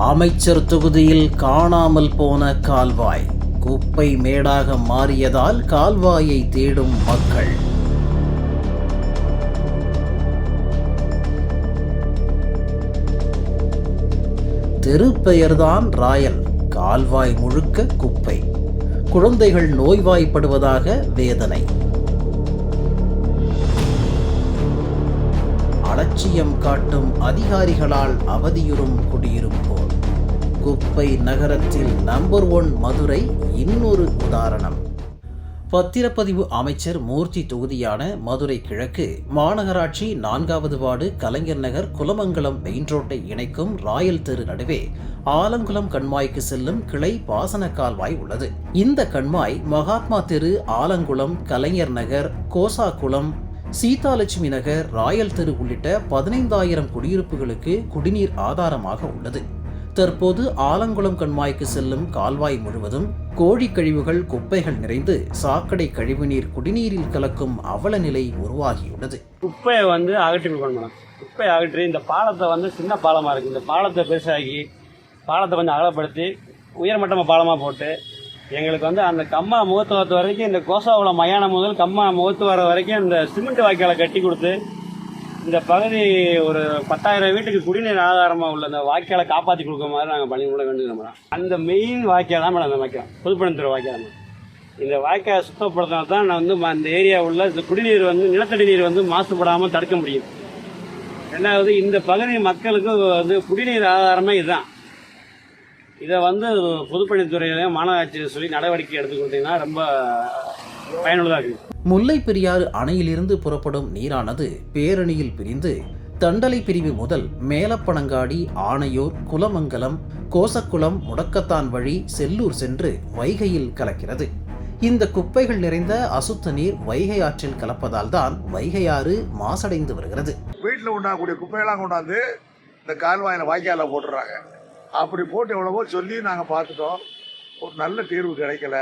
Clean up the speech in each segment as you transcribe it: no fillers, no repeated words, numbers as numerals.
அமைச்சர் தொகுதியில் காணாமல் போன கால்வாய், குப்பை மேடாக மாறியதால் கால்வாயை தேடும் மக்கள். தெருப்பெயர்தான் ராயல், கால்வாய் முழுக்க குப்பை, குழந்தைகள் நோய்வாய்ப்படுவதாக வேதனை. அலட்சியம் காட்டும் அதிகாரிகளால் அவதியுறும் குடியிருப்போர். குப்பை நகரத்தில் நம்பர் 1 மதுரை இன்னொரு உதாரணம். பத்திரப்பதிவு அமைச்சர் மூர்த்தி தொகுதியான மதுரை கிழக்கு மாநகராட்சி 4வது வார்டு கலைஞர் நகர் குலமங்கலம் மெயின் ரோட்டை இணைக்கும் ராயல் தெரு நடுவே ஆலங்குளம் கண்மாய்க்கு செல்லும் கிளை பாசன கால்வாய் உள்ளது. இந்த கண்மாய் மகாத்மா தெரு, ஆலங்குளம், கலைஞர் நகர், கோசாக்குளம், சீதாலட்சுமி நகர், ராயல் தெரு உள்ளிட்ட 15,000 குடியிருப்புகளுக்கு குடிநீர் ஆதாரமாக உள்ளது. தற்போது ஆலங்குளம் கண்மாய்க்கு செல்லும் கால்வாய் முழுவதும் கோழி கழிவுகள், குப்பைகள் நிறைந்து சாக்கடை கழிவுநீர் குடிநீரில் கலக்கும் அவல நிலை உருவாகியுள்ளது. குப்பையை அகற்றி கொடுக்கணும். குப்பையை அகற்றி இந்த பாலத்தை சின்ன பாலமாக இருக்குது. இந்த பாலத்தை பெருசாகி பாலத்தை கொஞ்சம் அகலப்படுத்தி உயர்மட்டமாக பாலமாக போட்டு எங்களுக்கு அந்த கம்மா முகத்துவத்து வரைக்கும், இந்த கோசாகுளம் மயானம் முதல் கம்மா முகத்து வர வரைக்கும் இந்த சிமெண்ட் வாய்க்காலை கட்டி கொடுத்து இந்த பகுதி ஒரு 10,000 வீட்டுக்கு குடிநீர் ஆதாரமாக உள்ள அந்த வாய்க்காலை காப்பாற்றி கொடுக்குற மாதிரி நாங்கள் பண்ணி கூட வேண்டிய அந்த மெயின் வாய்க்கால் தான் மேடம் வைக்கிறோம். பொதுப்பணித்துறை வாய்க்கால். இந்த வாய்க்காலை சுத்தப்படுத்தினா தான் நான் அந்த ஏரியா உள்ள இந்த குடிநீர் நிலத்தடி நீர் மாசுபடாமல் தடுக்க முடியும். ரெண்டாவது, இந்த பகுதி மக்களுக்கு குடிநீர் ஆதாரமே இதுதான். இதை பொதுப்பணித்துறையிலையும் மாநகராட்சியை சொல்லி நடவடிக்கை எடுத்து கொடுத்தீங்கன்னா ரொம்ப பயனுள்ளதாக இருக்கு. முல்லை பெரியாறு அணையிலிருந்து புறப்படும் நீரானது பேரணியில் பிரிந்து தண்டலை பிரிவு முதல் மேலப்பனங்காடி, ஆணையூர், குலமங்கலம், கோசக்குளம், முடக்கத்தான் வழி செல்லூர் சென்று வைகையில் கலக்கிறது. இந்த குப்பைகள் நிறைந்த அசுத்த நீர் வைகை ஆற்றில் கலப்பதால் தான் வைகை ஆறு மாசடைந்து வருகிறது. வீட்டில் உண்டாகக்கூடிய குப்பையெல்லாம் கொண்டாந்து இந்த கால்வாயில் வாய்க்கால போட்டுறாங்க. அப்படி போட்டு எவ்வளவோ சொல்லி நாங்கள் பார்த்துட்டோம். ஒரு நல்ல தீர்வு கிடைக்கல.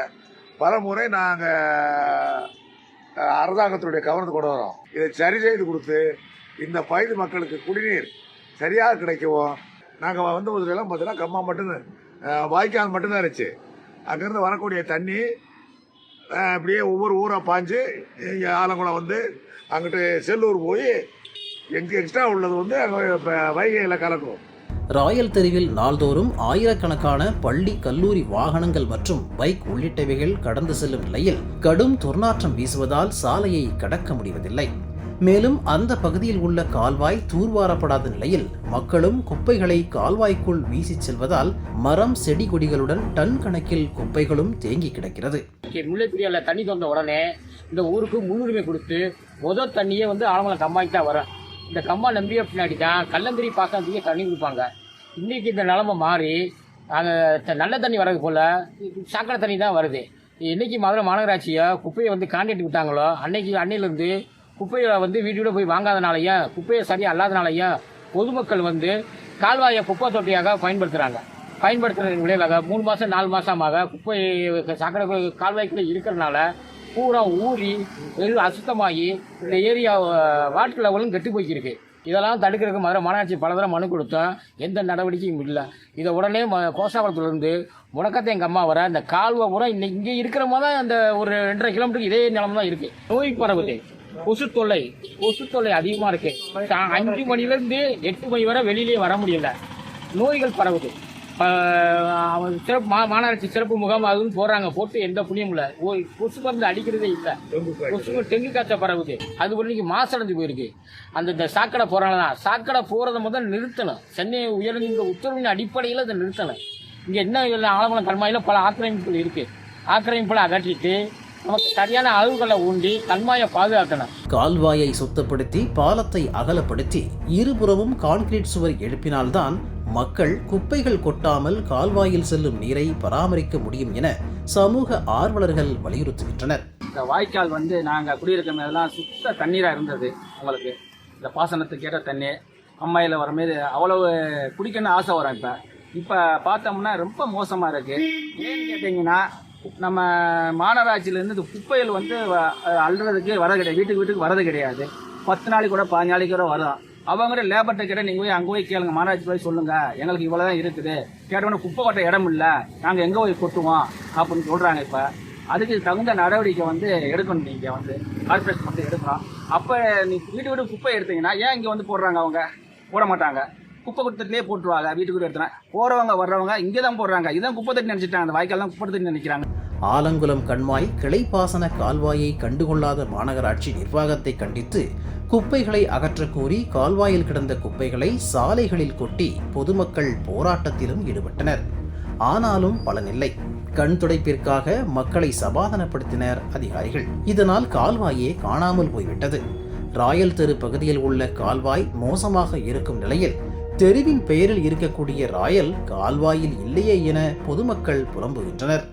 பல முறை நாங்கள் அரசாங்கத்துடைய கவனத்துக்கு கொண்டு வரோம். இதை சரி செய்து கொடுத்து இந்த பகுதி மக்களுக்கு குடிநீர் சரியாக கிடைக்கவும். நாங்கள் ஒரு இதெல்லாம் பார்த்தீங்கன்னா கம்மா மட்டும்தான், வாய்க்கால் மட்டும்தான் இருந்துச்சு. அங்கேருந்து வரக்கூடிய தண்ணி அப்படியே ஒவ்வொரு ஊராக பாஞ்சு இங்கே ஆலங்குளம் அங்கிட்டு செல்லூர் போய் எக்ஸ்ட்ரா உள்ளது அங்கே வைகையில் கலக்கும். ராயல் தெருவில் நாள்தோறும் ஆயிரக்கணக்கான பள்ளி, கல்லூரி வாகனங்கள் மற்றும் பைக் உள்ளிட்டவைகள் கடந்து செல்லும் நிலையில் கடும் துர்நாற்றம் வீசுவதால் சாலையை கடக்க முடிவதில்லை. மேலும் அந்த பகுதியில் உள்ள கால்வாய் தூர்வாரப்படாத நிலையில் மக்களும் குப்பைகளை கால்வாய்க்குள் வீசி செல்வதால் மரம், செடி கொடிகளுடன் டன் கணக்கில் குப்பைகளும் தேங்கி கிடக்கிறது. முல்லைப்பெரியாறுல தண்ணி தந்த உடனே இந்த ஊருக்கு முன்னுரிமை கொடுத்து முதல் தண்ணியே ஆலங்குளம் கம்மாய்க்கு தான் வரும். இந்த கம்மா நம்பிய பின்னாடி தான் கல்லந்திரி பாசனத்துக்கே தண்ணி கொடுப்பாங்க. இன்றைக்கி இந்த நிலமை மாறி அங்கே நல்ல தண்ணி வரது போல் சாக்கடை தண்ணி தான் வருது. இன்றைக்கி மதுரை மாநகராட்சியை குப்பையை கான்ட்ராக்ட் விட்டாங்களோ அன்னையிலேருந்து குப்பையை வீட்டோட போய் வாங்காதனாலையும், குப்பையை சரியாக அல்லாதனாலையும் பொதுமக்கள் கால்வாயை குப்பை தொட்டியாக பயன்படுத்துகிற விளைவாக 3 மாதம் 4 மாதமாக குப்பை சாக்கடை கால்வாய்க்குள்ளே இருக்கிறதுனால பூரா ஊறி அசுத்தமாகி இந்த ஏரியா வாட்டர் லெவலும் கெட்டு போய்க்கிருக்கு. இதெல்லாம் தடுக்கிறதுக்கு மதுரை மாநகராட்சி பல தடவை மனு கொடுத்தோம். எந்த நடவடிக்கையும் இல்லை. இதை உடனே கோசாகுளத்துலேருந்து முடக்கத்தையும் கம்மா வர இந்த கால்வா பூரா இங்கே இருக்கிற மாதிரி தான் அந்த ஒரு 2.5 கிலோமீட்டருக்கு இதே நிலமை தான் இருக்குது. நோய் பரவுது. கொசு தொல்லை அதிகமாக இருக்குது. 5 மணிலேருந்து 8 மணி வரை வெளியிலே வர முடியல. நோய்கள் பரவுது. சிறப்பு மாநகராட்சி சிறப்பு முகாம் அதுன்னு போட்டு எந்த புண்ணியம் இல்லை. கொசு மருந்து அடிக்கிறதே இல்லை. டெங்கு காய்ச்சல் பரவுது. அது இன்னைக்கு மாசடைஞ்சு போயிருக்கு. அந்த சாக்கடை போறாங்கதான். சாக்கடை போறதை முதல் நிறுத்தணும். சென்னை உயர்நீதிமன்ற உத்தரவின் அடிப்படையில் அதை நிறுத்தணும். இங்க என்ன ஆலங்குளம் கண்மாயில பல ஆக்கிரமிப்புகள் இருக்கு. ஆக்கிரமிப்புகளை அகற்றிட்டு நமக்கு சரியான அளவுகளை ஊண்டி கண்மாயை பாதுகாக்கணும். கால்வாயை சுத்தப்படுத்தி பாலத்தை அகலப்படுத்தி இருபுறமும் கான்கிரீட் சுவர் எழுப்பினால்தான் மக்கள் குப்பைகள் கொட்டாமல் கால்வாயில் செல்லும் நீரை பராமரிக்க முடியும் என சமூக ஆர்வலர்கள் வலியுறுத்துகின்றனர். இந்த வாய்க்கால் நாங்கள் குடியிருக்கிற மேலாம் சுத்த தண்ணீராக இருந்தது. உங்களுக்கு இந்த பாசனத்துக்கு ஏற்ற தண்ணி அம்மாயில் வரமாரி அவ்வளவு குடிக்கணும்னு ஆசை வரும். இப்போ பார்த்தோம்னா ரொம்ப மோசமாக இருக்குது. ஏன்னு கேட்டிங்கன்னா நம்ம மாநகராட்சியிலேருந்து இந்த குப்பைகள் அள்ளுறதுக்கு வரது கிடையாது. வீட்டுக்கு வரது கிடையாது. 10 நாளைக்கு கூட 15 நாளைக்கு கூட வரும். அவங்ககிட்ட லேபர்கிட்ட கேட்டால் நீங்கள் போய் அங்கே போய் கேளுங்க, மாநகராட்சி போய் சொல்லுங்க, எங்களுக்கு இவ்வளோதான் இருக்குது, கேட்டவொடனே குப்பை கொட்ட இடம் இல்லை, நாங்கள் எங்கே போய் கொட்டுவோம் அப்படின்னு சொல்கிறாங்க. இப்போ அதுக்கு தகுந்த நடவடிக்கை வந்து எடுக்கணும். நீங்கள் வந்து கார்பரேஷன் வந்து எடுக்கலாம். அப்போ நீ வீட்டு குப்பை எடுத்தீங்கன்னா ஏன் இங்கே வந்து போடுறாங்க? அவங்க போட மாட்டாங்க, குப்பை கொடுத்துட்டுலேயே போட்டுருவாங்க. வீட்டுக்கு எடுத்துனா போகிறவங்க வர்றவங்க இங்கே தான் போடுறாங்க. இதான் குப்பை தட்டி நினச்சிட்டாங்க, அந்த வாய்க்கால் தான் குப்பை தட்டி நினைக்கிறாங்க. ஆலங்குளம் கண்மாய் கிளைப்பாசன கால்வாயை கண்டுகொள்ளாத மாநகராட்சி நிர்வாகத்தை கண்டித்து குப்பைகளை அகற்றக் கோரி கால்வாயில் கிடந்த குப்பைகளை சாலைகளில் கொட்டி பொதுமக்கள் போராட்டத்திலும் ஈடுபட்டனர். ஆனாலும் பலனில்லை. கண் துடைப்பிற்காக மக்களை சமாதானப்படுத்தினர் அதிகாரிகள். இதனால் கால்வாயே காணாமல் போய்விட்டது. ராயல் தெரு பகுதியில் உள்ள கால்வாய் மோசமாக இருக்கும் நிலையில் தெருவின் பெயரில் இருக்கக்கூடிய ராயல் கால்வாயில் இல்லையே என பொதுமக்கள் புலம்புகின்றனர்.